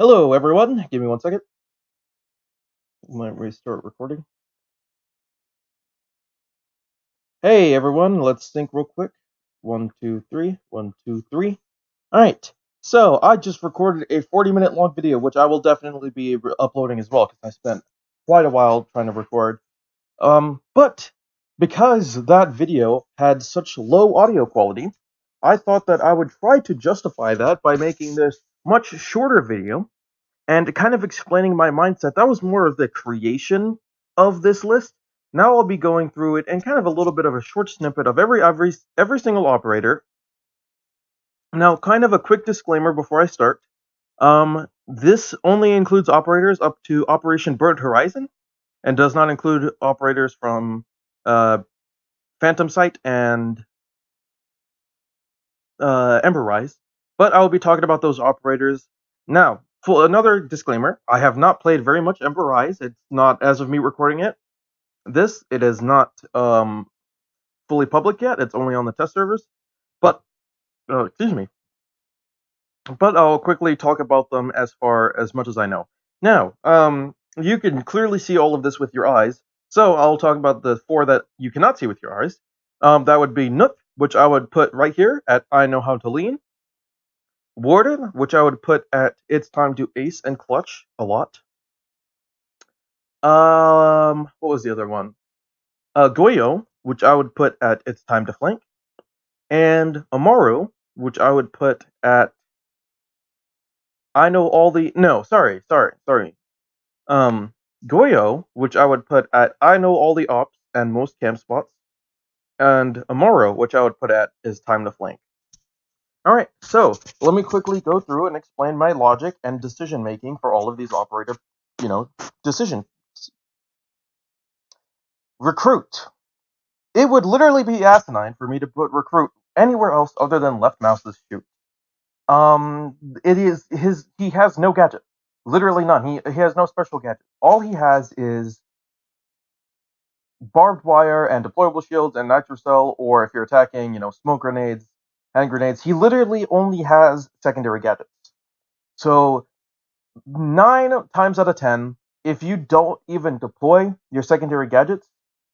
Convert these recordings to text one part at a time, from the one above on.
Hello, everyone. Give me 1 second. Might restart recording. Hey, everyone. Let's sync real quick. 1, 2, 3. 1, 2, 3. All right. So I just recorded a 40-minute long video, which I will definitely be uploading as well because I spent quite a while trying to record. But because that video had such low audio quality, I thought that I would try to justify that by making this much shorter video and kind of explaining my mindset. That was more of the creation of this list. Now I'll be going through it and kind of a little bit of a short snippet of every single operator. Now, kind of a quick disclaimer before I start. This only includes operators up to Operation Burnt Horizon, and does not include operators from uh, Phantom Sight and Ember Rise. But I will be talking about those operators now. For another disclaimer, I have not played very much Ember Rise. It's not, as of me recording it, it is not fully public yet. It's only on the test servers. But excuse me. But I'll quickly talk about them as much as I know. Now, you can clearly see all of this with your eyes. So I'll talk about the four that you cannot see with your eyes. That would be Nook, which I would put right here at I Know How to Lean. Warden, which I would put at It's Time to Ace and Clutch a lot. What was the other one? Goyo, which I would put at It's Time to Flank. And Amaru, which I would put at I Know All the... No, sorry. Goyo, which I would put at I Know All the Ops and most camp spots. And Amaru, which I would put at Is Time to Flank. Alright, so let me quickly go through and explain my logic and decision making for all of these operator, decisions. Recruit. It would literally be asinine for me to put recruit anywhere else other than left mouse's shoot. It is he has no gadget. Literally none. He has no special gadget. All he has is barbed wire and deployable shields and nitrocell, or if you're attacking, smoke grenades, hand grenades. He literally only has secondary gadgets. So 9 times out of 10, if you don't even deploy your secondary gadgets,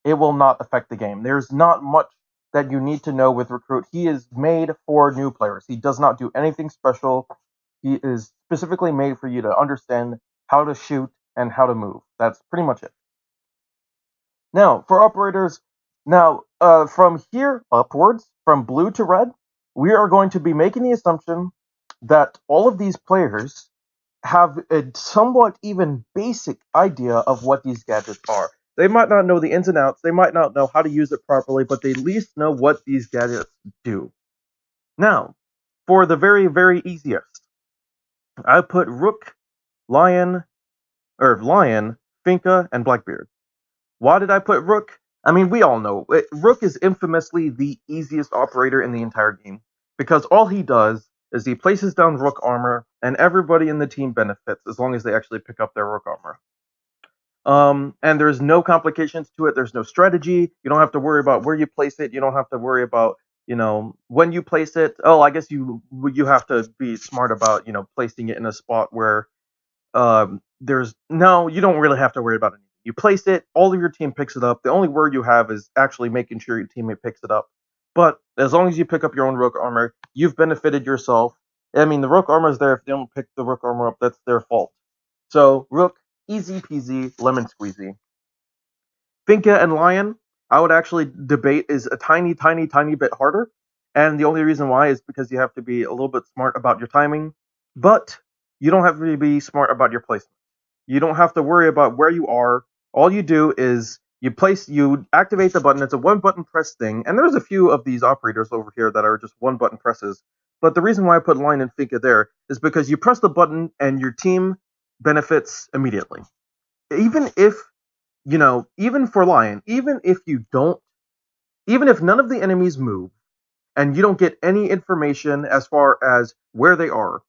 it will not affect the game. There's not much that you need to know with Recruit. He is made for new players. He does not do anything special. He is specifically made for you to understand how to shoot and how to move. That's pretty much it. Now, for operators, from here upwards, from blue to red, we are going to be making the assumption that all of these players have a somewhat even basic idea of what these gadgets are. They might not know the ins and outs, they might not know how to use it properly, but they at least know what these gadgets do. Now, for the very, very easiest, I put Rook, Lion, Finka, and Blackbeard. Why did I put Rook? I mean, we all know Rook is infamously the easiest operator in the entire game because all he does is he places down Rook armor, and everybody in the team benefits as long as they actually pick up their Rook armor. And there's no complications to it. There's no strategy. You don't have to worry about where you place it. You don't have to worry about when you place it. Oh, I guess you have to be smart about placing it in a spot where you don't really have to worry about anything. You place it, all of your team picks it up. The only worry you have is actually making sure your teammate picks it up. But as long as you pick up your own Rook armor, you've benefited yourself. I mean, the Rook armor is there. If they don't pick the Rook armor up, that's their fault. So, Rook, easy peasy, lemon squeezy. Finka and Lion, I would actually debate is a tiny, tiny, tiny bit harder. And the only reason why is because you have to be a little bit smart about your timing. But you don't have to be smart about your placement. You don't have to worry about where you are. All you do is you activate the button. It's a one button press thing. And there's a few of these operators over here that are just one button presses. But the reason why I put Lion and Finka there is because you press the button and your team benefits immediately. Even if, even for Lion, even if none of the enemies move and you don't get any information as far as where they are,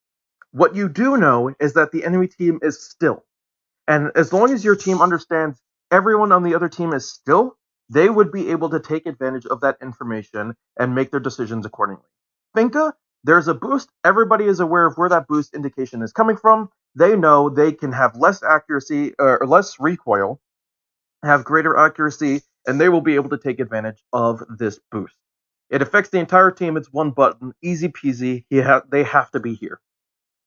what you do know is that the enemy team is still. And as long as your team understands everyone on the other team is still, they would be able to take advantage of that information and make their decisions accordingly. Finka, there's a boost. Everybody is aware of where that boost indication is coming from. they know they can have less accuracy or less recoil, have greater accuracy, and they will be able to take advantage of this boost. It affects the entire team. It's one button, easy peasy. They have to be here.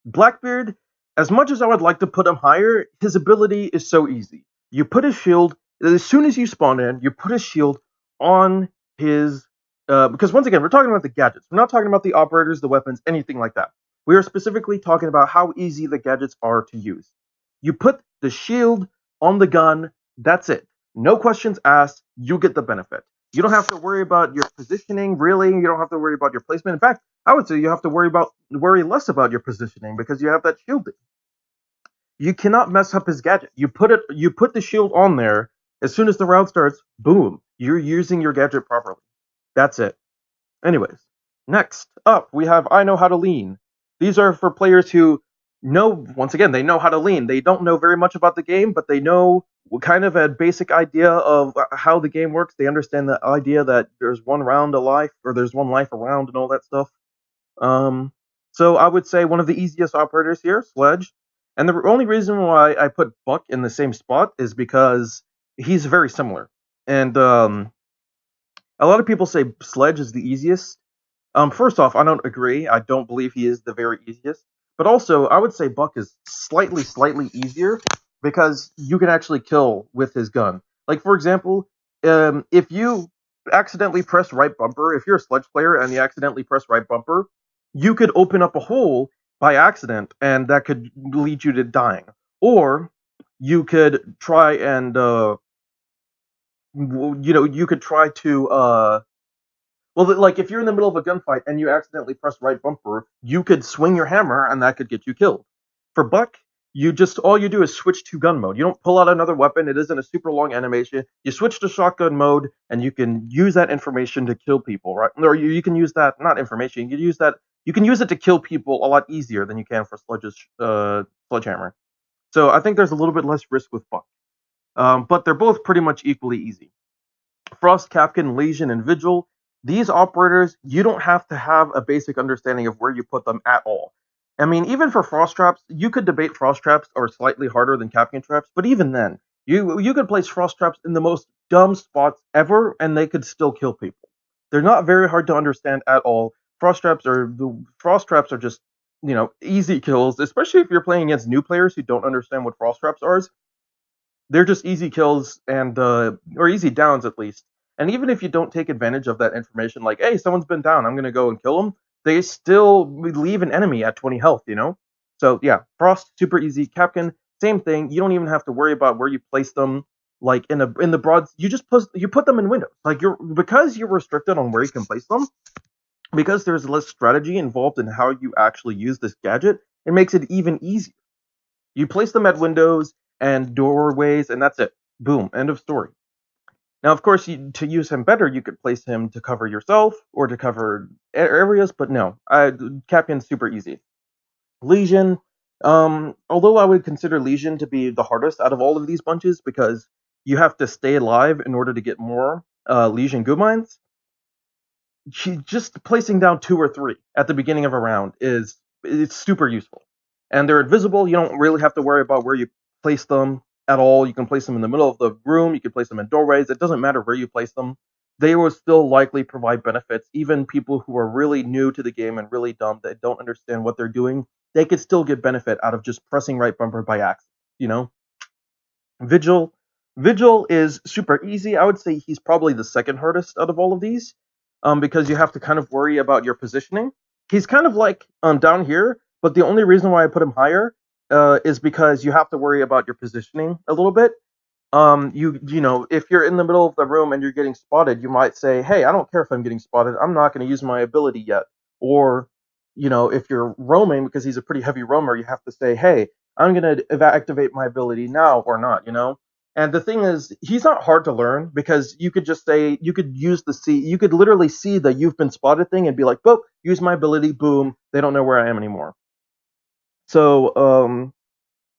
Blackbeard, as much as I would like to put him higher, his ability is so easy. You put his shield, as soon as you spawn in, you put his shield on his. Because once again, we're talking about the gadgets. We're not talking about the operators, the weapons, anything like that. We are specifically talking about how easy the gadgets are to use. You put the shield on the gun, that's it. No questions asked, you get the benefit. You don't have to worry about your positioning, really. You don't have to worry about your placement. In fact, I would say you have to worry less about your positioning because you have that shielding. You cannot mess up his gadget. You put the shield on there as soon as the round starts, boom, you're using your gadget properly. That's it. Anyways, next up we have I Know How to Lean. These are for players who know, once again, they know how to lean. They don't know very much about the game, but they know kind of a basic idea of how the game works. They understand the idea that there's one round a life, or there's one life around, and all that stuff. Um, so I would say one of the easiest operators here, Sledge. And the only reason why I put Buck in the same spot is because he's very similar. And a lot of people say Sledge is the easiest. First off, I don't agree. I don't believe he is the very easiest. But also, I would say Buck is slightly easier because you can actually kill with his gun. Like, for example, if you accidentally press right bumper, if you're a Sledge player and you accidentally press right bumper, you could open up a hole by accident, and that could lead you to dying. Or you could try and, you could try to, well, like if you're in the middle of a gunfight and you accidentally press right bumper, you could swing your hammer and that could get you killed. For Buck, all you do is switch to gun mode. You don't pull out another weapon. It isn't a super long animation. You switch to shotgun mode and you can use that information to kill people, right? Or you can use that, not information. You can use it to kill people a lot easier than you can for Sledgehammer. So I think there's a little bit less risk with Buck. But they're both pretty much equally easy. Frost, Capcan, Legion, and Vigil, these operators, you don't have to have a basic understanding of where you put them at all. I mean, even for Frost Traps, you could debate Frost Traps are slightly harder than Capcan Traps, but even then, you could place Frost Traps in the most dumb spots ever, and they could still kill people. They're not very hard to understand at all. Frost Traps are just easy kills, especially if you're playing against new players who don't understand what Frost Traps are. They're just easy kills and or easy downs at least. And even if you don't take advantage of that information, like hey, someone's been down, I'm gonna go and kill them. They still leave an enemy at 20 health. So yeah, Frost super easy. Capcan same thing. You don't even have to worry about where you place them. Like in the broad, you put them in windows. Like because you're restricted on where you can place them. Because there's less strategy involved in how you actually use this gadget, it makes it even easier. You place them at windows and doorways, and that's it. Boom, end of story. Now, of course, to use him better, you could place him to cover yourself or to cover areas, but no, Capion's super easy. Legion, although I would consider Legion to be the hardest out of all of these bunches because you have to stay alive in order to get more Legion Goo Mines, just placing down 2 or 3 at the beginning of a round it's super useful. And they're invisible. You don't really have to worry about where you place them at all. You can place them in the middle of the room. You can place them in doorways. It doesn't matter where you place them. They will still likely provide benefits. Even people who are really new to the game and really dumb that don't understand what they're doing, they could still get benefit out of just pressing right bumper by accident. You know, Vigil. Vigil is super easy. I would say he's probably the second hardest out of all of these, because you have to kind of worry about your positioning. He's kind of like down here, but the only reason why I put him higher is because you have to worry about your positioning a little bit. If you're in the middle of the room and you're getting spotted, you might say, "Hey, I don't care if I'm getting spotted. I'm not going to use my ability yet." Or, if you're roaming because he's a pretty heavy roamer, you have to say, "Hey, I'm going to activate my ability now or not." And the thing is, he's not hard to learn because you could just say you could use you could literally see the "you've been spotted" thing and be like, "Boop, use my ability, boom, they don't know where I am anymore." So,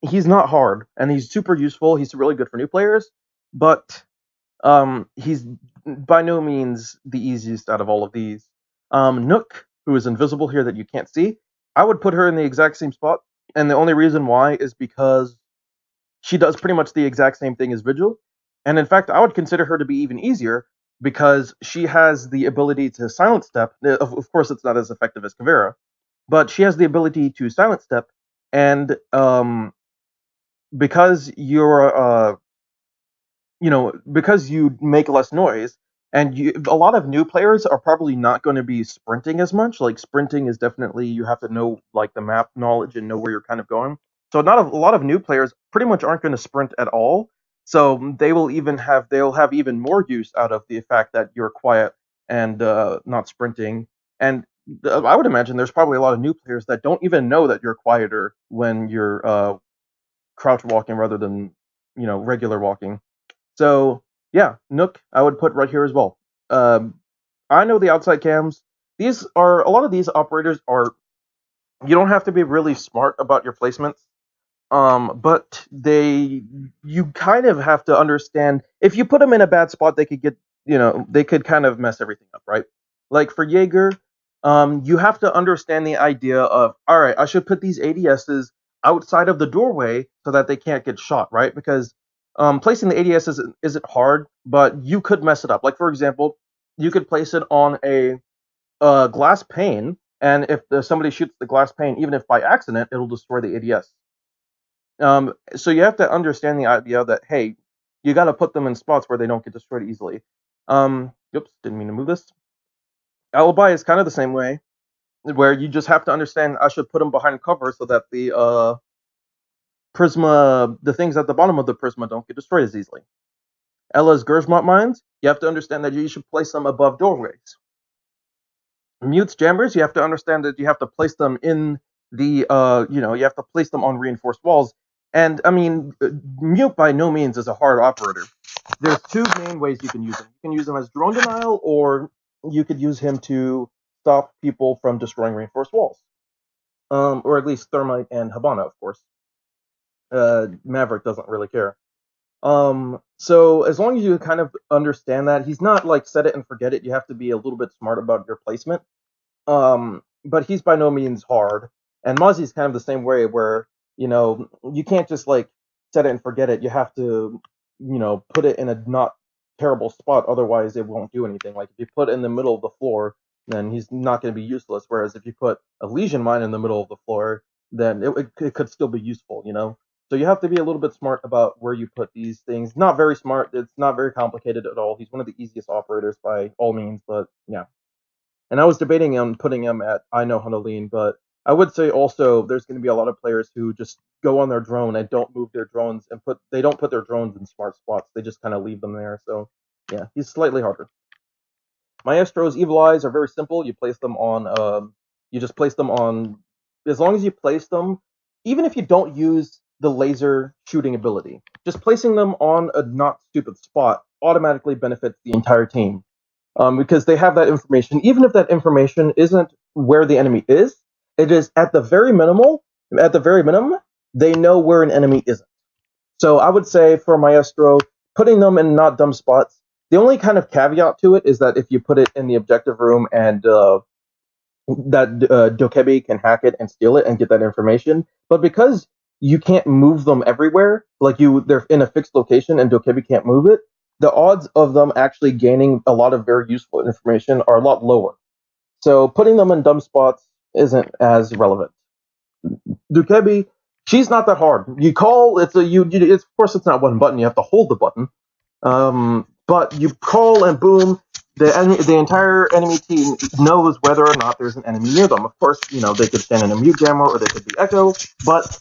he's not hard and he's super useful. He's really good for new players, but he's by no means the easiest out of all of these. Nook, who is invisible here that you can't see, I would put her in the exact same spot. and the only reason why is because she does pretty much the exact same thing as Vigil. And in fact, I would consider her to be even easier because she has the ability to silent step. Of course, it's not as effective as Kavera, but she has the ability to silent step. And because you're because you make less noise, and a lot of new players are probably not going to be sprinting as much. Like sprinting is definitely, you have to know like the map knowledge and know where you're kind of going. So not a lot of new players pretty much aren't going to sprint at all. So they'll have even more use out of the fact that you're quiet and not sprinting. And I would imagine there's probably a lot of new players that don't even know that you're quieter when you're crouch walking rather than regular walking. So yeah, Nook I would put right here as well. Um, I know the outside cams. These are a lot of these operators are. You don't have to be really smart about your placements. But you kind of have to understand if you put them in a bad spot, they could get, they could kind of mess everything up, right? Like for Jaeger, you have to understand the idea of, all right, I should put these ADSs outside of the doorway so that they can't get shot, right? Because placing the ADS isn't hard, but you could mess it up. Like for example, you could place it on a glass pane, and if somebody shoots the glass pane, even if by accident, it'll destroy the ADS. So you have to understand the idea that, hey, you got to put them in spots where they don't get destroyed easily. Oops, didn't mean to move this. Alibi is kind of the same way, where you just have to understand I should put them behind cover so that the prisma, the things at the bottom of the prisma, don't get destroyed as easily. Ella's Gersmont mines, you have to understand that you should place them above doorways. Mute's jammers, you have to understand that you have to place them in the you have to place them on reinforced walls. And I mean, Mute by no means is a hard operator. There's two main ways you can use him. You can use him as drone denial, or you could use him to stop people from destroying reinforced walls. Or at least Thermite and Habana, of course. Maverick doesn't really care. So as long as you kind of understand that, he's not like set it and forget it. You have to be a little bit smart about your placement. But he's by no means hard. And Mozzie's kind of the same way, where you can't just like set it and forget it. You have to put it in a not terrible spot, otherwise it won't do anything. Like if you put it in the middle of the floor, then he's not going to be useless. Whereas if you put a Legion mine in the middle of the floor, then it could still be useful. So you have to be a little bit smart about where you put these things. Not very smart. It's not very complicated at all. He's one of the easiest operators by all means, but yeah. And I was debating on putting him at I know Hunalin, but I would say also there's going to be a lot of players who just go on their drone and don't move their drones and they don't put their drones in smart spots. They just kind of leave them there. So yeah, he's slightly harder. Maestro's Evil Eyes are very simple. You just place them on, as long as you place them, even if you don't use the laser shooting ability, just placing them on a not stupid spot automatically benefits the entire team. Because they have that information. Even if that information isn't where the enemy is, it is at the very minimal. At the very minimum, they know where an enemy isn't. So I would say for Maestro, putting them in not dumb spots. The only kind of caveat to it is that if you put it in the objective room and Dokebi can hack it and steal it and get that information, but because you can't move them everywhere, they're in a fixed location and Dokebi can't move it, the odds of them actually gaining a lot of very useful information are a lot lower. So putting them in dumb spots isn't as relevant. Dokebi, she's not that hard. You call, of course it's not one button. You have to hold the button. But you call and boom, the entire enemy team knows whether or not there's an enemy near them. Of course, they could stand in a mute jammer or they could be echo, but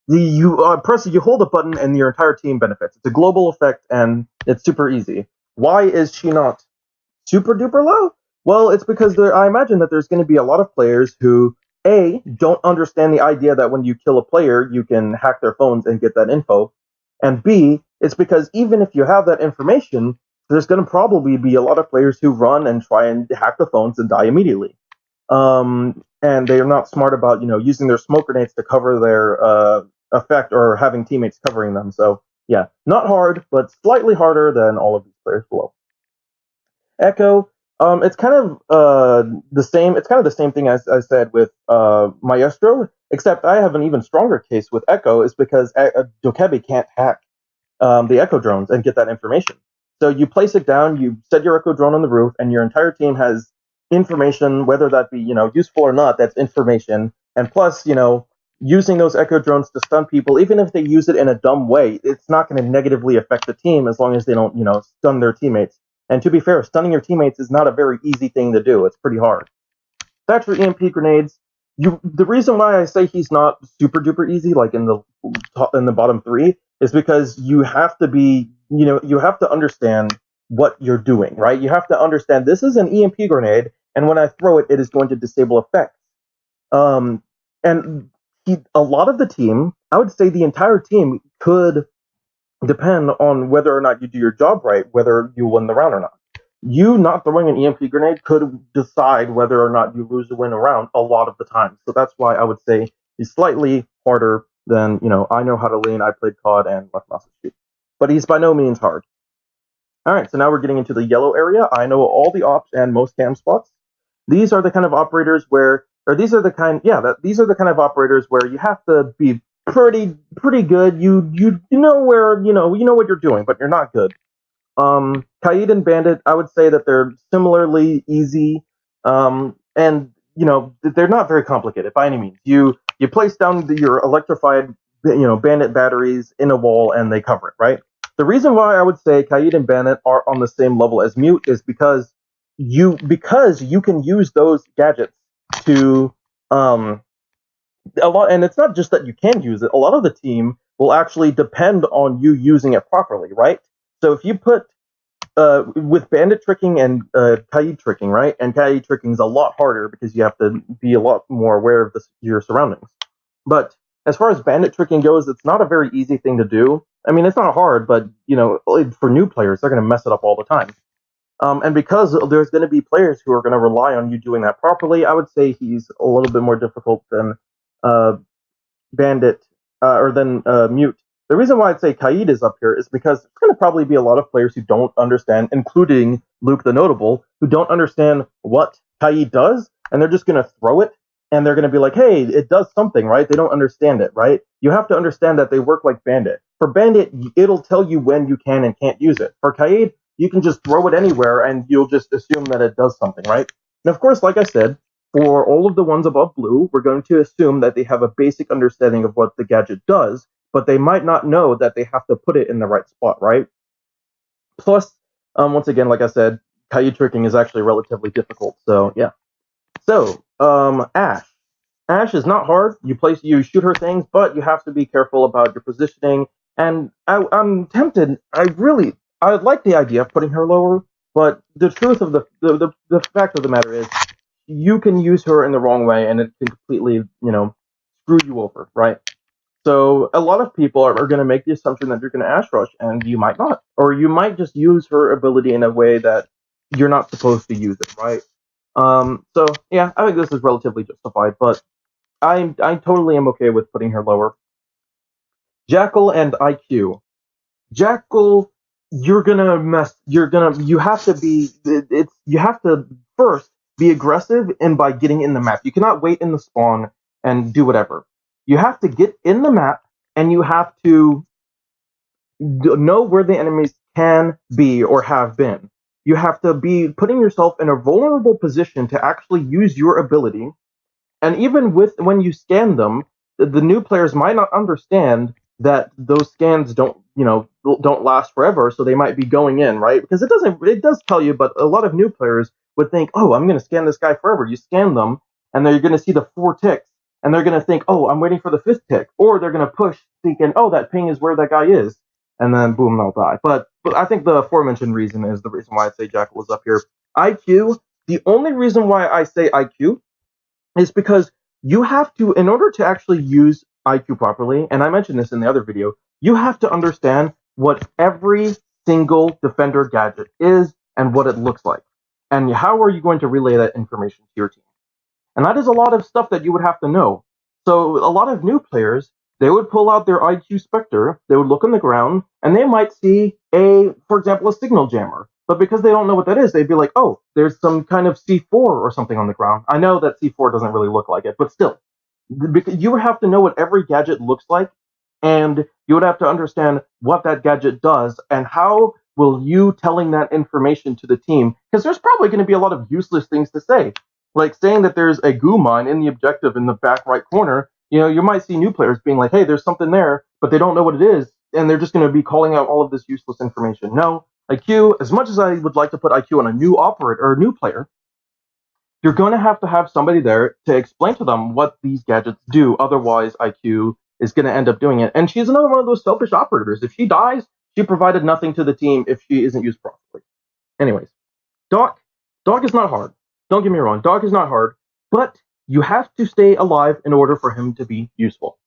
you hold the button and your entire team benefits. It's a global effect and it's super easy. Why is she not super duper low? Well, it's because I imagine that there's going to be a lot of players who don't understand the idea that when you kill a player, you can hack their phones and get that info, and B, it's because even if you have that information, there's going to probably be a lot of players who run and try and hack the phones and die immediately. And they are not smart about using their smoke grenades to cover their effect or having teammates covering them. So yeah, not hard, but slightly harder than all of these players below. Echo, It's kind of the same. It's kind of the same thing as I said with Maestro, except I have an even stronger case with Echo. Is because Dokebi can't hack the Echo drones and get that information. So you place it down, you set your Echo drone on the roof, and your entire team has information, whether that be useful or not. That's information, and plus using those Echo drones to stun people, even if they use it in a dumb way, it's not going to negatively affect the team as long as they don't stun their teammates. And to be fair, stunning your teammates is not a very easy thing to do. It's pretty hard. Thatcher EMP grenades. The reason why I say he's not super duper easy, like in the bottom three, is because you have to be, you have to understand what you're doing, right? You have to understand this is an EMP grenade, and when I throw it, it is going to disable effects. And a lot of the team, I would say the entire team, could depend on whether or not you do your job right, whether you win the round or not. You not throwing an EMP grenade could decide whether or not you lose or win a round a lot of the time. So that's why I would say he's slightly harder than, I know how to lane, I played COD and left mouse shoot. But he's by no means hard. Alright, so now we're getting into the yellow area. I know all the ops and most cam spots. These are the kind of operators where, or these are the kind, yeah, these are the kind of operators where you have to be pretty good. You know where you know what you're doing, but you're not good. Kaid and Bandit, I would say that they're similarly easy, and they're not very complicated by any means. You place down your electrified Bandit batteries in a wall and they cover it, right? The reason why I would say Kaid and Bandit are on the same level as Mute is because you can use those gadgets to a lot, and it's not just that you can use it. A lot of the team will actually depend on you using it properly, right? So if you put with Bandit tricking and Kaid tricking, right? And Kaid tricking is a lot harder because you have to be a lot more aware of your surroundings. But as far as Bandit tricking goes, it's not a very easy thing to do. I mean, it's not hard, but for new players, they're going to mess it up all the time. And because there's going to be players who are going to rely on you doing that properly, I would say he's a little bit more difficult than uh, Bandit or than Mute. The reason why I'd say Kaid is up here is because there's going to probably be a lot of players who don't understand, including Luke the Notable, who don't understand what Kaid does, and they're just going to throw it, and they're going to be like, hey, it does something, right? They don't understand it, right? You have to understand that they work like Bandit. For Bandit, it'll tell you when you can and can't use it. For Kaid, you can just throw it anywhere, and you'll just assume that it does something, right? And of course, like I said, for all of the ones above blue, we're going to assume that they have a basic understanding of what the gadget does, but they might not know that they have to put it in the right spot, right? Plus, once again, like I said, Kaid tricking is actually relatively difficult, so yeah. So, Ashe. Ashe is not hard. You shoot her things, but you have to be careful about your positioning. And I'm tempted. I like the idea of putting her lower, but the truth of the fact of the matter is, you can use her in the wrong way, and it can completely screw you over, right? So a lot of people are going to make the assumption that you're going to Ashe rush, and you might not, or you might just use her ability in a way that you're not supposed to use it, right? So yeah, I think this is relatively justified, but I totally am okay with putting her lower. Jackal and IQ. Jackal, you have to be, you have to first be aggressive and by getting in the map. You cannot wait in the spawn and do whatever. You have to get in the map and you have to know where the enemies can be or have been. You have to be putting yourself in a vulnerable position to actually use your ability. And even when you scan them, the new players might not understand that those scans don't last forever, so they might be going in, right? Because it does tell you, but a lot of new players would think, oh, I'm going to scan this guy forever. You scan them, and they're going to see the 4 ticks, and they're going to think, oh, I'm waiting for the 5th tick, or they're going to push thinking, oh, that ping is where that guy is, and then boom, they'll die. But I think the aforementioned reason is the reason why I say Jackal is up here. IQ, the only reason why I say IQ is because you have to, in order to actually use IQ properly, and I mentioned this in the other video, you have to understand what every single defender gadget is and what it looks like. And how are you going to relay that information to your team? And that is a lot of stuff that you would have to know. So a lot of new players, they would pull out their IQ Spectre, they would look on the ground, and they might see for example, a signal jammer. But because they don't know what that is, they'd be like, oh, there's some kind of C4 or something on the ground. I know that C4 doesn't really look like it, but still, because you would have to know what every gadget looks like, and you would have to understand what that gadget does, and how will you telling that information to the team, because there's probably going to be a lot of useless things to say, like saying that there's a goo mine in the objective in the back right corner. You might see new players being like, hey, there's something there, but they don't know what it is, and they're just going to be calling out all of this useless information. No, IQ, as much as I would like to put IQ on a new operator or a new player, you're going to have somebody there to explain to them what these gadgets do. Otherwise, IQ is going to end up doing it. And she's another one of those selfish operators. If she dies, she provided nothing to the team if she isn't used properly. Anyways, Doc, Doc is not hard. Don't get me wrong, Doc is not hard, but you have to stay alive in order for him to be useful.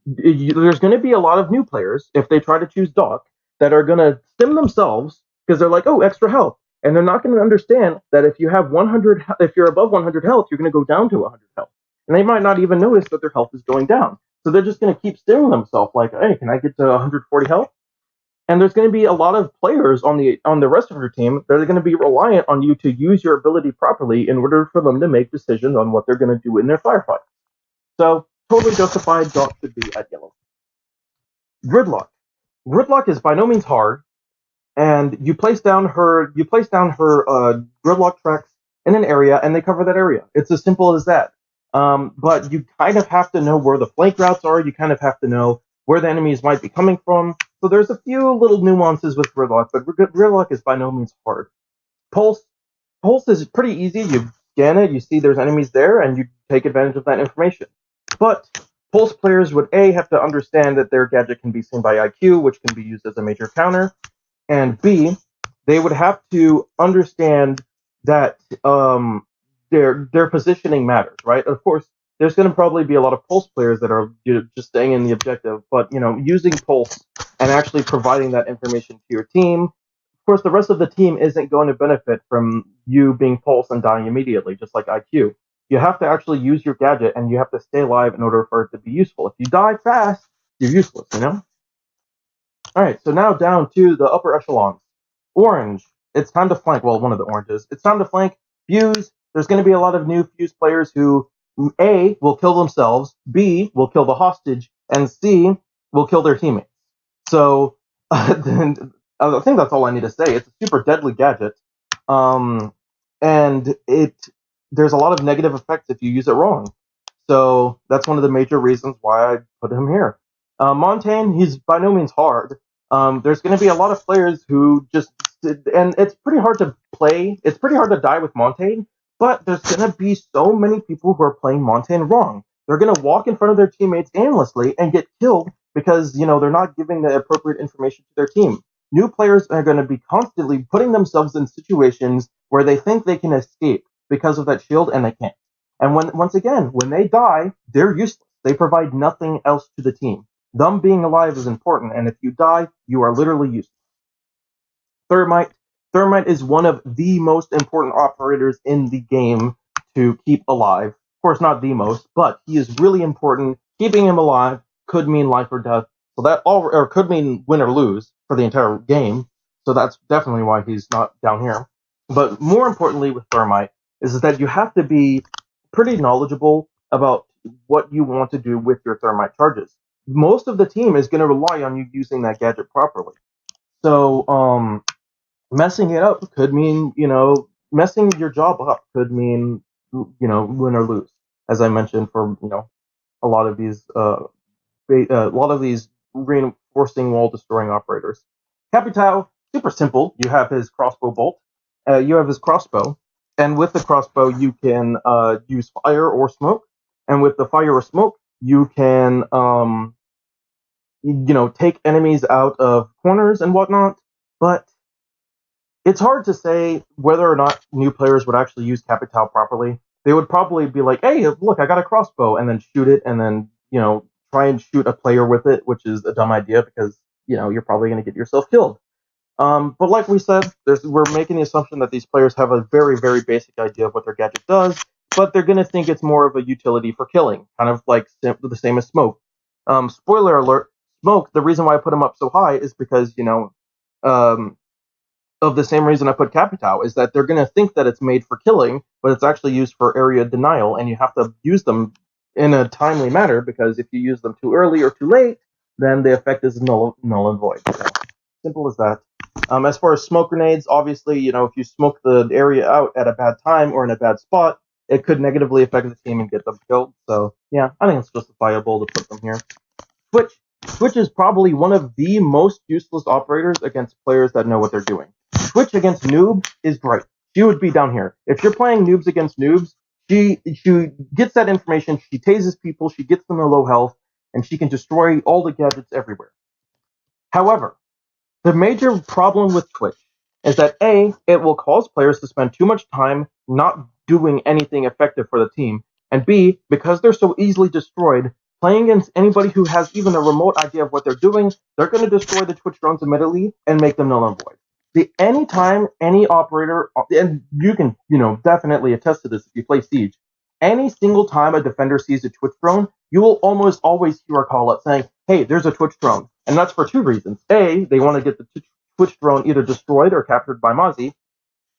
There's going to be a lot of new players if they try to choose Doc that are going to stim themselves because they're like, oh, extra health, and they're not going to understand that if you have 100, if you're above 100 health, you're going to go down to 100 health, and they might not even notice that their health is going down. So they're just going to keep stimming themselves like, hey, can I get to 140 health? And there's going to be a lot of players on the rest of your team that are going to be reliant on you to use your ability properly in order for them to make decisions on what they're going to do in their firefight. So totally justified. Doc should be at yellow. Gridlock. Gridlock is by no means hard, and you place down her gridlock tracks in an area, and they cover that area. It's as simple as that. But you kind of have to know where the flank routes are. You kind of have to know where the enemies might be coming from. So there's a few little nuances with Gridlock, but Gridlock is by no means hard. Pulse. Pulse is pretty easy. You scan it, you see there's enemies there, and you take advantage of that information. But Pulse players would have to understand that their gadget can be seen by IQ, which can be used as a major counter, and B, they would have to understand that their positioning matters, right? Of course, there's going to probably be a lot of Pulse players that are just staying in the objective, but using Pulse and actually providing that information to your team. Of course, the rest of the team isn't going to benefit from you being Pulse and dying immediately, just like IQ. You have to actually use your gadget, and you have to stay alive in order for it to be useful. If you die fast, you're useless, you know? All right, so now down to the upper echelons. Orange, it's time to flank. Well, one of the oranges. It's time to flank. Fuse, there's going to be a lot of new Fuse players who, A, will kill themselves, B, will kill the hostage, and C, will kill their teammates. So, I think that's all I need to say. It's a super deadly gadget. And there's a lot of negative effects if you use it wrong. So that's one of the major reasons why I put him here. Montaigne, he's by no means hard. There's going to be a lot of players who and it's pretty hard to play. It's pretty hard to die with Montaigne, but there's going to be so many people who are playing Montaigne wrong. They're going to walk in front of their teammates aimlessly and get killed because they're not giving the appropriate information to their team. New players are going to be constantly putting themselves in situations where they think they can escape because of that shield, and they can't. And once again, when they die, they're useless. They provide nothing else to the team. Them being alive is important, and if you die, you are literally useless. Thermite. Thermite is one of the most important operators in the game to keep alive. Of course, not the most, but he is really important. Keeping him alive could mean life or death. So or could mean win or lose for the entire game. So that's definitely why he's not down here. But more importantly with Thermite is that you have to be pretty knowledgeable about what you want to do with your Thermite charges. Most of the team is going to rely on you using that gadget properly. So, messing it up could mean, messing your job up could mean, win or lose. As I mentioned, for a lot of these, reinforcing wall destroying operators. Capitao, super simple. You have his crossbow bolt. You have his crossbow, and with the crossbow you can use fire or smoke. And with the fire or smoke, you can take enemies out of corners and whatnot. But it's hard to say whether or not new players would actually use Capitao properly. They would probably be like, "Hey, look, I got a crossbow," and then shoot it, and then try and shoot a player with it, which is a dumb idea because you're probably going to get yourself killed. But like we said, we're making the assumption that these players have a very, very basic idea of what their gadget does, but they're going to think it's more of a utility for killing, kind of like the same as smoke. Spoiler alert: smoke. The reason why I put him up so high is because um, of the same reason I put Capitao, is that they're going to think that it's made for killing, but it's actually used for area denial, and you have to use them in a timely manner, because if you use them too early or too late, then the effect is null and void. So, simple as that. As far as smoke grenades, obviously, if you smoke the area out at a bad time or in a bad spot, it could negatively affect the team and get them killed. So, yeah, I think it's justifiable to put them here. Twitch. Twitch is probably one of the most useless operators against players that know what they're doing. Twitch against noob is great. She would be down here. If you're playing noobs against noobs, she gets that information, she tases people, she gets them to low health, and she can destroy all the gadgets everywhere. However, the major problem with Twitch is that A, it will cause players to spend too much time not doing anything effective for the team, and B, because they're so easily destroyed, playing against anybody who has even a remote idea of what they're doing, they're going to destroy the Twitch drones immediately and make them null and void. Anytime any operator, and you can, definitely attest to this if you play Siege, any single time a defender sees a Twitch drone, you will almost always hear a call up saying, hey, there's a Twitch drone. And that's for two reasons. A, they want to get the Twitch drone either destroyed or captured by Mozzie,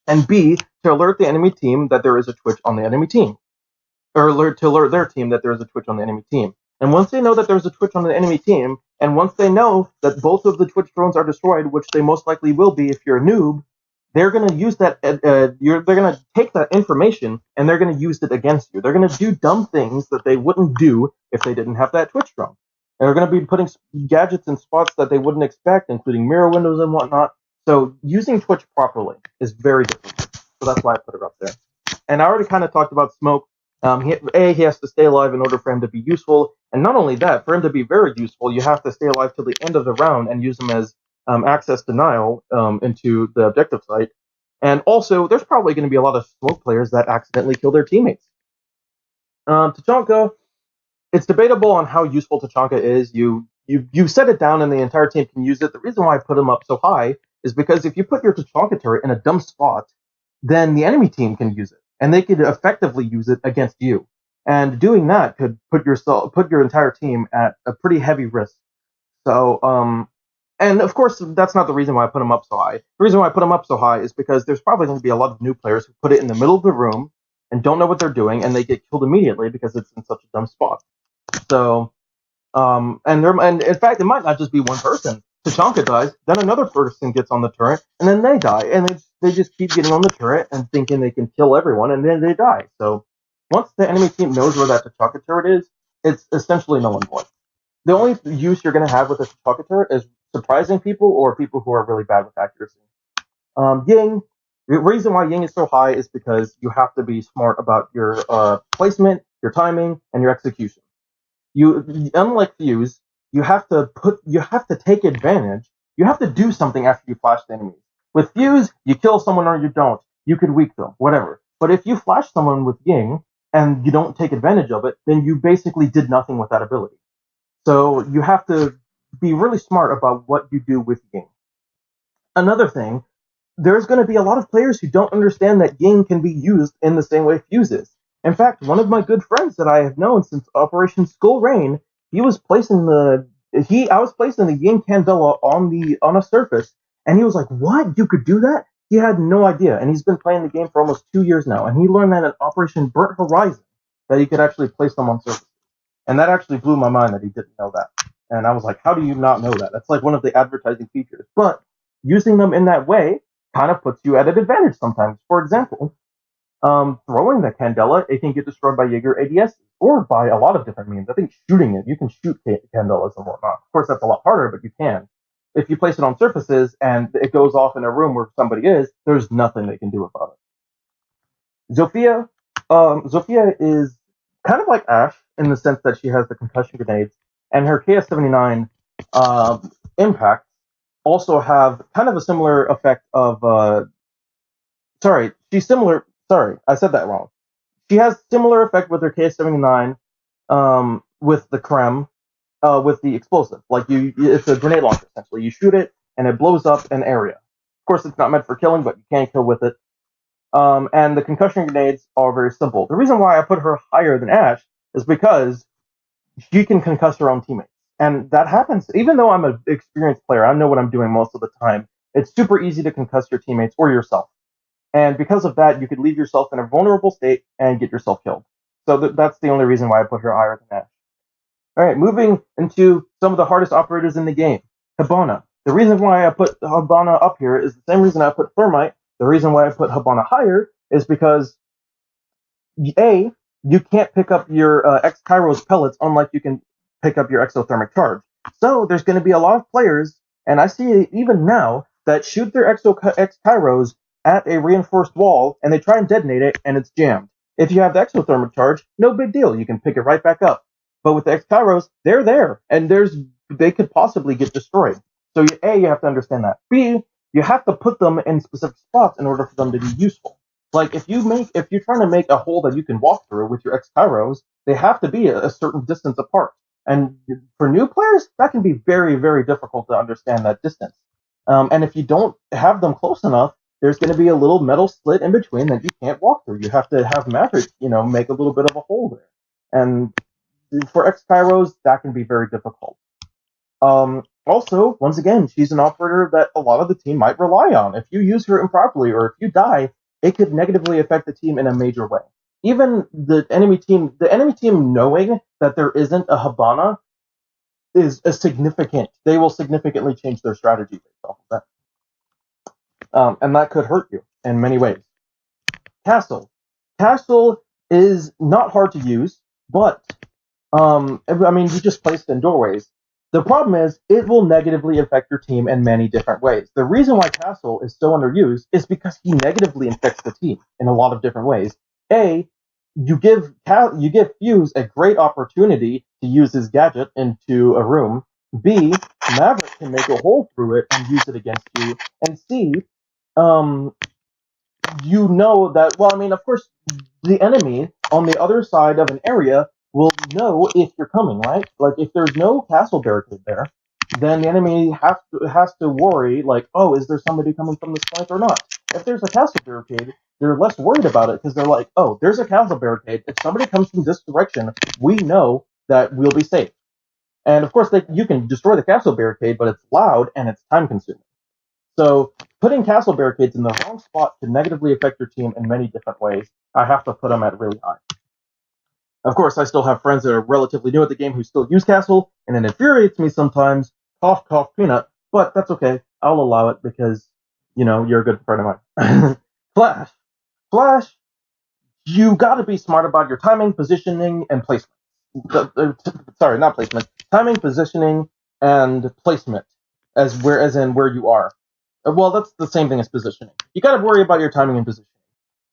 and B, to alert the enemy team that there is a Twitch on the enemy team, or to alert their team that there is a Twitch on the enemy team. And once they know that there's a Twitch on the enemy team, and once they know that both of the Twitch drones are destroyed, which they most likely will be if you're a noob, they're going to use that. They're going to take that information and they're going to use it against you. They're going to do dumb things that they wouldn't do if they didn't have that Twitch drone. And they're going to be putting gadgets in spots that they wouldn't expect, including mirror windows and whatnot. So using Twitch properly is very difficult. So that's why I put it up there. And I already kind of talked about smoke. He has to stay alive in order for him to be useful. And not only that, for him to be very useful, you have to stay alive till the end of the round and use him as access denial into the objective site. And also, there's probably going to be a lot of smoke players that accidentally kill their teammates. Tachanka, it's debatable on how useful Tachanka is. You set it down and the entire team can use it. The reason why I put him up so high is because if you put your Tachanka turret in a dumb spot, then the enemy team can use it, and they could effectively use it against you. And doing that could put your entire team at a pretty heavy risk. So, and of course, that's not the reason why I put him up so high. The reason why I put him up so high is because there's probably going to be a lot of new players who put it in the middle of the room and don't know what they're doing, and they get killed immediately because it's in such a dumb spot. So, and in fact, it might not just be one person. Tachanka dies, then another person gets on the turret, and then they die, and they just keep getting on the turret and thinking they can kill everyone, and then they die. So once the enemy team knows where that Tachanka turret is, it's essentially null and void. The only use you're going to have with a Tachanka turret is surprising people or people who are really bad with accuracy. Ying, the reason why Ying is so high is because you have to be smart about your placement, your timing, and your execution. Unlike Fuse, you have to take advantage. You have to do something after you flash the enemies. With Fuse, you kill someone or you don't. You could weak them, whatever. But if you flash someone with Ying and you don't take advantage of it, then you basically did nothing with that ability. So you have to be really smart about what you do with Ying. Another thing, there's going to be a lot of players who don't understand that Ying can be used in the same way Fuse is. In fact, one of my good friends that I have known since Operation Skull Rain, I was placing the Ying Candela on a surface, and he was like, "What? You could do that?" He had no idea, and he's been playing the game for almost 2 years now, and he learned that in Operation Burnt Horizon that he could actually place them on surfaces, and that actually blew my mind that he didn't know that. And I was like, "How do you not know that?" That's like one of the advertising features, but using them in that way kind of puts you at an advantage sometimes. For example, throwing the Candela, it can get destroyed by Jaeger ADS or by a lot of different means. I think shooting it, you can shoot Candelas and whatnot. Of course, that's a lot harder, but you can. If you place it on surfaces and it goes off in a room where somebody is, there's nothing they can do about it. Zofia is kind of like Ash in the sense that she has the concussion grenades, and her KS-79 impact also have kind of a similar effect of sorry, I said that wrong. She has similar effect with her KS-79 with the Krem with the explosive. Like it's a grenade launcher essentially. You shoot it and it blows up an area. Of course, it's not meant for killing, but you can kill with it. And the concussion grenades are very simple. The reason why I put her higher than Ash is because she can concuss her own teammates. And that happens. Even though I'm an experienced player, I know what I'm doing most of the time. it's super easy to concuss your teammates or yourself. And because of that, you could leave yourself in a vulnerable state and get yourself killed. So that's the only reason why I put her higher than Ashe. All right, moving into some of the hardest operators in the game. Hibana. The reason why I put Hibana up here is the same reason I put Thermite. The reason why I put Hibana higher is because A, you can't pick up your X-Kairos pellets unlike you can pick up your exothermic charge. So there's going to be a lot of players, and I see it even now, that shoot their X-Kairos at a reinforced wall, and they try and detonate it, and it's jammed. If you have the exothermic charge, no big deal. You can pick it right back up. But with the X-Kairos, they're there, and they could possibly get destroyed. So A, you have to understand that. B, you have to put them in specific spots in order for them to be useful. Like if you're trying to make a hole that you can walk through with your X-Kairos, they have to be a certain distance apart. And for new players, that can be very, very difficult to understand that distance. And if you don't have them close enough, there's going to be a little metal slit in between that you can't walk through. You have to have Maverick, make a little bit of a hole there. And for X-Kairos, that can be very difficult. Also, once again, she's an operator that a lot of the team might rely on. If you use her improperly or if you die, it could negatively affect the team in a major way. Even the enemy team knowing that there isn't a Hibana is a significant. They will significantly change their strategy based off of that. And that could hurt you in many ways. Castle. Castle is not hard to use, but you just place it in doorways. The problem is it will negatively affect your team in many different ways. The reason why Castle is so underused is because he negatively affects the team in a lot of different ways. A, you give Fuse a great opportunity to use his gadget into a room. B, Maverick can make a hole through it and use it against you. And C, you know that, of course, the enemy on the other side of an area will know if you're coming, right? Like, if there's no castle barricade there, then the enemy has to worry, like, oh, is there somebody coming from this point or not? If there's a castle barricade, they're less worried about it because they're like, oh, there's a castle barricade. If somebody comes from this direction, we know that we'll be safe. And of course, you can destroy the castle barricade, but it's loud and it's time consuming. So putting castle barricades in the wrong spot could negatively affect your team in many different ways. I have to put them at really high. Of course, I still have friends that are relatively new at the game who still use castle, and it infuriates me sometimes. Cough, cough, peanut. But that's okay. I'll allow it because, you're a good friend of mine. Flash. Flash, you gotta be smart about your timing, positioning, and placement. Sorry, not placement. Timing, positioning, and placement, as in where you are. Well, that's the same thing as positioning. You got to worry about your timing and positioning.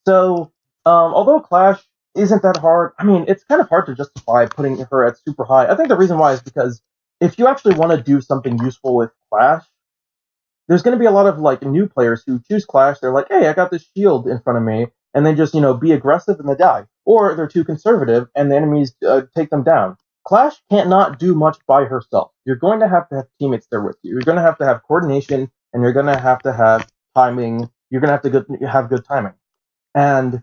So, although Clash isn't that hard, it's kind of hard to justify putting her at super high. I think the reason why is because if you actually want to do something useful with Clash, there's going to be a lot of new players who choose Clash. They're like, hey, I got this shield in front of me, and they just be aggressive and they die, or they're too conservative and the enemies take them down. Clash can't not do much by herself. You're going to have teammates there with you. You're going to have coordination, and you're going to have timing. You're going to have to have good timing, and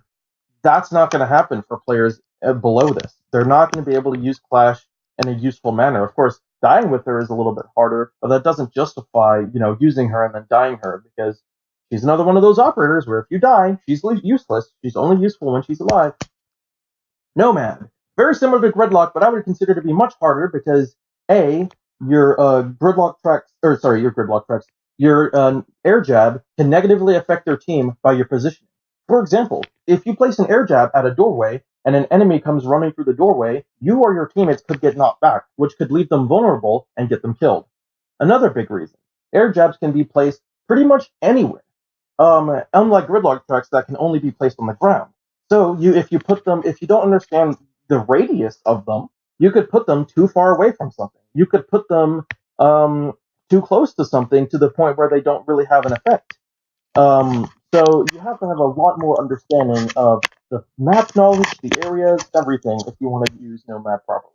that's not going to happen for players below this. They're not going to be able to use Clash in a useful manner. Of course, dying with her is a little bit harder, but that doesn't justify using her and then dying her, because she's another one of those operators where if you die, she's useless. She's only useful when she's alive. Nomad. Very similar to Gridlock, but I would consider to be much harder because A, your air jab can negatively affect their team by your positioning. For example, if you place an air jab at a doorway and an enemy comes running through the doorway, you or your teammates could get knocked back, which could leave them vulnerable and get them killed. Another big reason, air jabs can be placed pretty much anywhere, unlike Gridlock tracks that can only be placed on the ground. So if you don't understand the radius of them, you could put them too far away from something. You could put them too close to something to the point where they don't really have an effect. So you have to have a lot more understanding of the map knowledge, the areas, everything, if you want to use Nomad properly.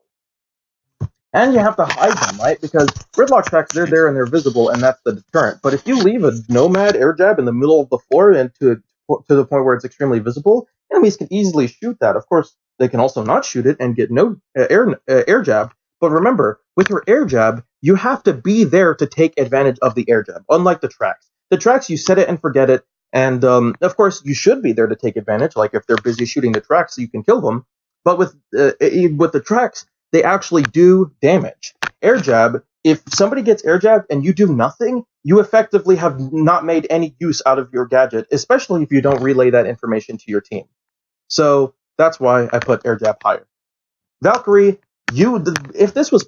And you have to hide them, right? Because Gridlock tracks, they're there and they're visible, and that's the deterrent. But if you leave a Nomad air jab in the middle of the floor and to the point where it's extremely visible, enemies can easily shoot that. Of course, they can also not shoot it and get no air jab. But remember, with your air jab, you have to be there to take advantage of the air jab, unlike the tracks. The tracks, you set it and forget it. And of course, you should be there to take advantage. Like if they're busy shooting the tracks, so you can kill them. But with the tracks, they actually do damage. Air jab. If somebody gets air jab and you do nothing, you effectively have not made any use out of your gadget, especially if you don't relay that information to your team. So that's why I put air jab higher. Valkyrie, if this was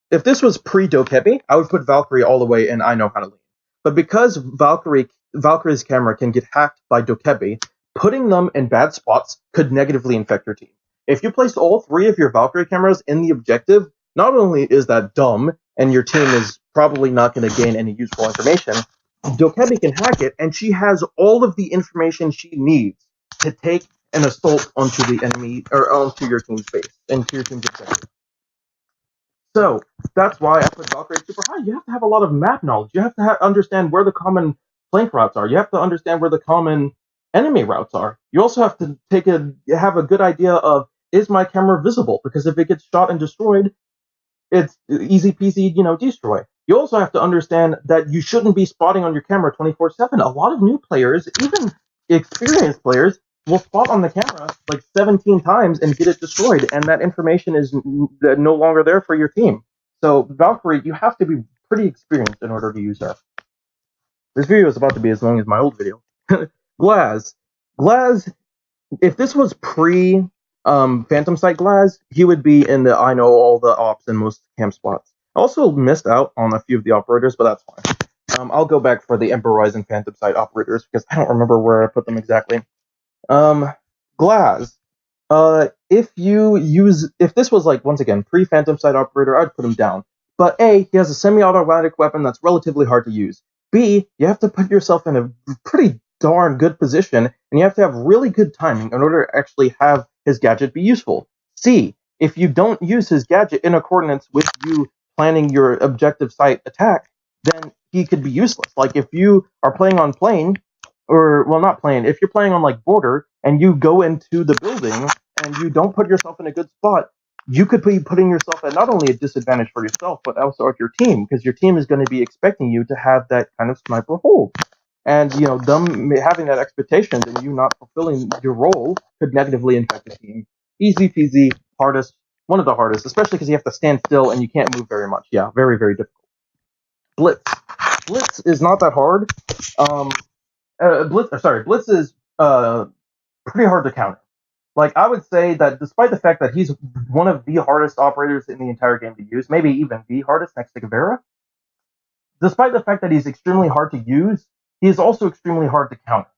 if this was pre-Dokkaebi, I would put Valkyrie all the way in I Know How to Lean. But because Valkyrie's camera can get hacked by Dokkaebi, putting them in bad spots could negatively infect your team. If you placed all three of your Valkyrie cameras in the objective, not only is that dumb, and your team is probably not going to gain any useful information, Dokkaebi can hack it, and she has all of the information she needs to take an assault onto the enemy, or onto your team's base, and to your team's objective. So that's why I put Valkyrie super high. You have to have a lot of map knowledge. You have to understand where the common flank routes are. You have to understand where the common enemy routes are. You also have to have a good idea of, is my camera visible? Because if it gets shot and destroyed, it's easy peasy, destroy. You also have to understand that you shouldn't be spotting on your camera 24/7. A lot of new players, even experienced players, will spot on the camera like 17 times and get it destroyed, and that information is no longer there for your team. So Valkyrie, you have to be pretty experienced in order to use her. This video is about to be as long as my old video. Glaz. Glaz, if this was pre Phantom Sight Glaz, he would be in the I know all the ops and most camp spots. I also missed out on a few of the operators, but that's fine. I'll go back for the Emperor Rise and Phantom Sight operators because I don't remember where I put them exactly. Glaz. If this was like, once again, pre-Phantom Sight operator, I'd put him down. But A, he has a semi-automatic weapon that's relatively hard to use. B, you have to put yourself in a pretty darn good position, and you have to have really good timing in order to actually have his gadget be useful. C, if you don't use his gadget in accordance with you planning your objective site attack, then he could be useless. Like if you are playing on plane, or well, not plane, if you're playing on like border and you go into the building and you don't put yourself in a good spot, you could be putting yourself at not only a disadvantage for yourself, but also at your team, because your team is going to be expecting you to have that kind of sniper hold. And, them having that expectation and you not fulfilling your role could negatively impact the team. Easy peasy, hardest, one of the hardest, especially because you have to stand still and you can't move very much. Yeah, very, very difficult. Blitz. Blitz is not that hard. Blitz is pretty hard to counter. Like, I would say that despite the fact that he's one of the hardest operators in the entire game to use, maybe even the hardest next to Caveira, despite the fact that he's extremely hard to use, he is also extremely hard to counter.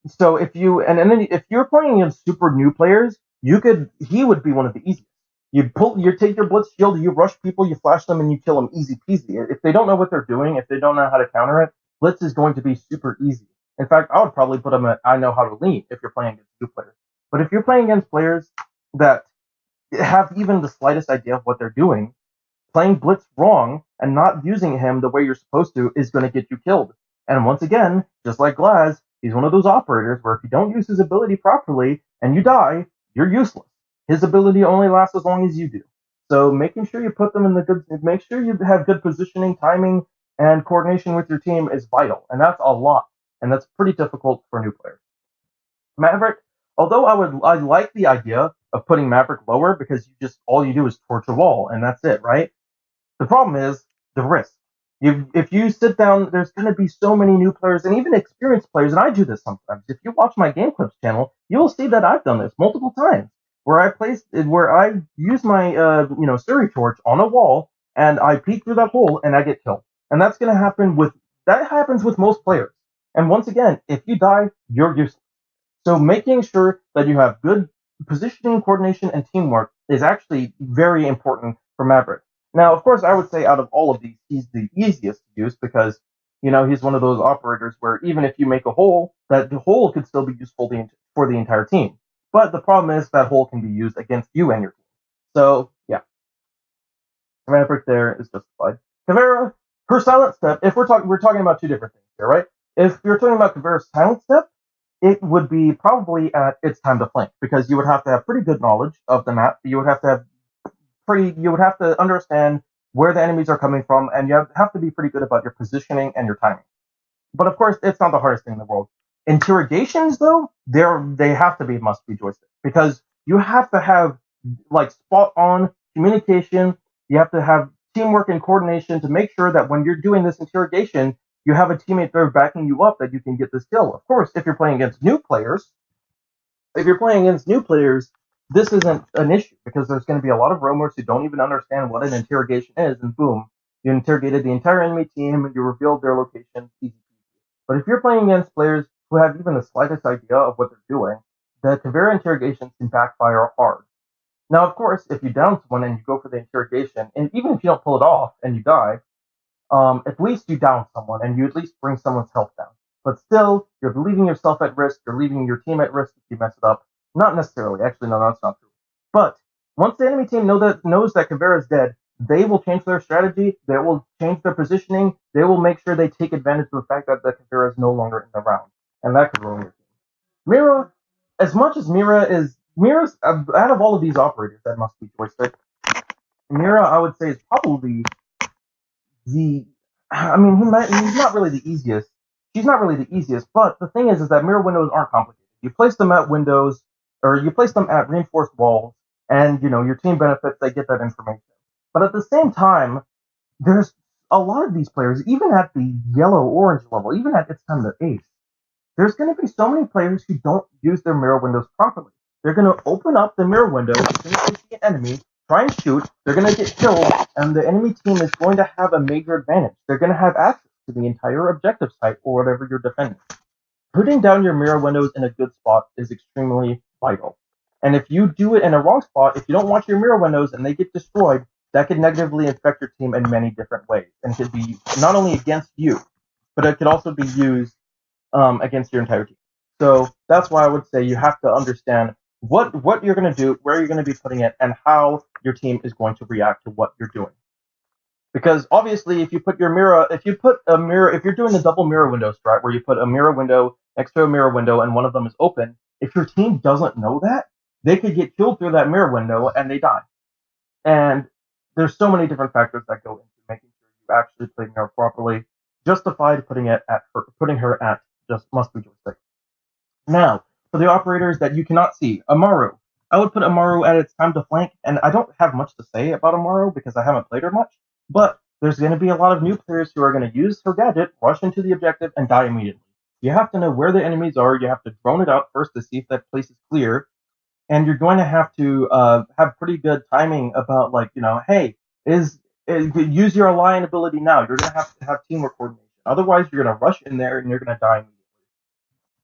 So if you if you're playing against super new players, he would be one of the easiest. You take your blitz shield, you rush people, you flash them, and you kill them easy peasy. If they don't know what they're doing, if they don't know how to counter it, blitz is going to be super easy. In fact, I would probably put them at I know how to lean if you're playing against new players. But if you're playing against players that have even the slightest idea of what they're doing, playing blitz wrong and not using him the way you're supposed to is going to get you killed. And once again, just like Glaz, he's one of those operators where if you don't use his ability properly and you die, you're useless. His ability only lasts as long as you do. So making sure you put them in make sure you have good positioning, timing, and coordination with your team is vital. And that's a lot. And that's pretty difficult for new players. Maverick, although I like the idea of putting Maverick lower because all you do is torch a wall and that's it, right? The problem is the risk. If you sit down, there's going to be so many new players and even experienced players, and I do this sometimes. If you watch my Game Clips channel, you will see that I've done this multiple times, where I use my Suri torch on a wall and I peek through that hole and I get killed. And that happens with most players. And once again, if you die, you're useless. So making sure that you have good positioning, coordination, and teamwork is actually very important for Maverick. Now, of course, I would say out of all of these, he's the easiest to use because, he's one of those operators where even if you make a hole, that the hole could still be useful for the entire team. But the problem is that hole can be used against you and your team. So, yeah. Maverick there is justified. Caveira, her silent step, if we're talking about two different things here, right? If you're talking about Caveira's silent step, it would be probably at its time to flank because you would have to have pretty good knowledge of the map. You would have to understand where the enemies are coming from, and you have to be pretty good about your positioning and your timing. But of course, it's not the hardest thing in the world. Interrogations, though, they have to be must be joystick because you have to have like spot on communication. You have to have teamwork and coordination to make sure that when you're doing this interrogation, you have a teammate there backing you up that you can get this kill. Of course, if you're playing against new players, this isn't an issue because there's going to be a lot of roamers who don't even understand what an interrogation is, and boom, you interrogated the entire enemy team and you revealed their location. Easy. But if you're playing against players who have even the slightest idea of what they're doing, the Caveira interrogations can backfire hard. Now, of course, if you down someone and you go for the interrogation, and even if you don't pull it off and you die, at least you down someone and you at least bring someone's health down. But still, you're leaving yourself at risk. You're leaving your team at risk if you mess it up. Not necessarily. Actually, no, that's not true. But once the enemy team knows that Caveira is dead, they will change their strategy. They will change their positioning. They will make sure they take advantage of the fact that the Caveira is no longer in the round, and that could ruin your team. Mira, as much as Mira's out of all of these operators that must be joystick, Mira, I would say, is probably the I mean, he's not really the easiest. She's not really the easiest, but the thing is that mirror windows aren't complicated. You place them at windows, or you place them at reinforced walls, and your team benefits. They get that information. But at the same time, there's a lot of these players, even at the yellow orange level, even at its time the ace. There's going to be so many players who don't use their mirror windows properly. They're going to open up the mirror window as soon as they see an enemy, try and shoot. They're going to get killed, and the enemy team is going to have a major advantage. They're going to have access to the entire objective site or whatever you're defending. Putting down your mirror windows in a good spot is extremely vital. And if you do it in a wrong spot, if you don't watch your mirror windows and they get destroyed, that could negatively affect your team in many different ways. And could be not only against you, but it could also be used against your entire team. So that's why I would say you have to understand what you're going to do, where you're going to be putting it, and how your team is going to react to what you're doing. Because obviously, if you're doing the double mirror window strat, where you put a mirror window next to a mirror window and one of them is open, if your team doesn't know that, they could get killed through that mirror window and they die. And there's so many different factors that go into making sure you actually play mirror properly. Justified putting her at just must be joystick. Now, for the operators that you cannot see, Amaru. I would put Amaru at its time to flank, and I don't have much to say about Amaru because I haven't played her much, but there's going to be a lot of new players who are going to use her gadget, rush into the objective, and die immediately. You have to know where the enemies are, you have to drone it out first to see if that place is clear, and you're going to have to have pretty good timing about, like, hey, use your align ability now. You're going to have teamwork coordination. Otherwise, you're going to rush in there and you're going to die immediately.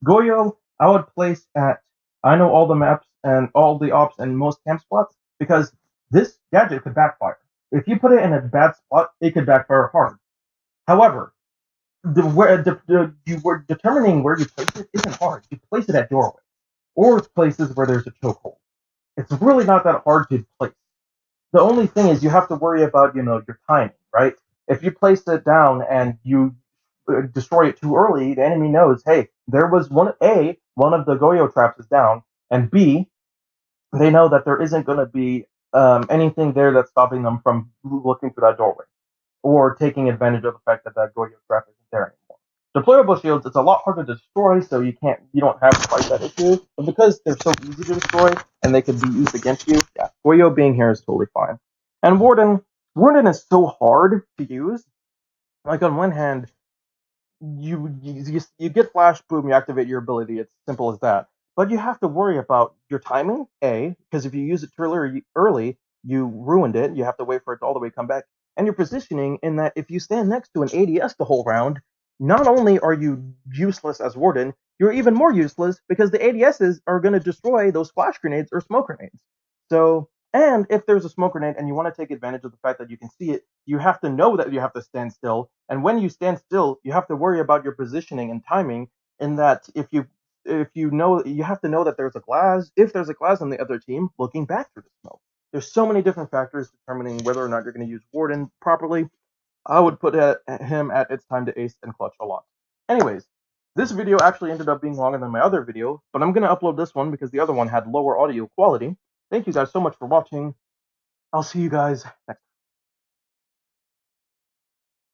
Goyo, I would place at I know all the maps and all the ops and most camp spots because this gadget could backfire. If you put it in a bad spot, it could backfire hard. However, you were determining where you place it isn't hard. You place it at doorways or places where there's a chokehold. It's really not that hard to place. The only thing is you have to worry about your timing, right? If you place it down and you destroy it too early, the enemy knows, hey, there was one of the Goyo traps is down, and B, they know that there isn't going to be anything there that's stopping them from looking through that doorway or taking advantage of the fact that that Goyo trap isn't there anymore. Deployable shields, it's a lot harder to destroy, so you don't have quite that issue. But because they're so easy to destroy and they can be used against you, yeah, Goyo being here is totally fine. And Warden is so hard to use. Like on one hand, you get flash, boom, you activate your ability. It's simple as that. But you have to worry about your timing, because if you use it too early, you ruined it. You have to wait for it to all the way come back. And your positioning, in that if you stand next to an ADS the whole round, not only are you useless as Warden, you're even more useless because the ADSs are going to destroy those flash grenades or smoke grenades. So, and if there's a smoke grenade and you want to take advantage of the fact that you can see it, you have to know that you have to stand still. And when you stand still, you have to worry about your positioning and timing. In that, if you know, you have to know that there's a glass. If there's a glass on the other team, looking back through the smoke. There's so many different factors determining whether or not you're going to use Warden properly. I would put him at its time to ace and clutch a lot. Anyways, this video actually ended up being longer than my other video, but I'm going to upload this one because the other one had lower audio quality. Thank you guys so much for watching. I'll see you guys next time.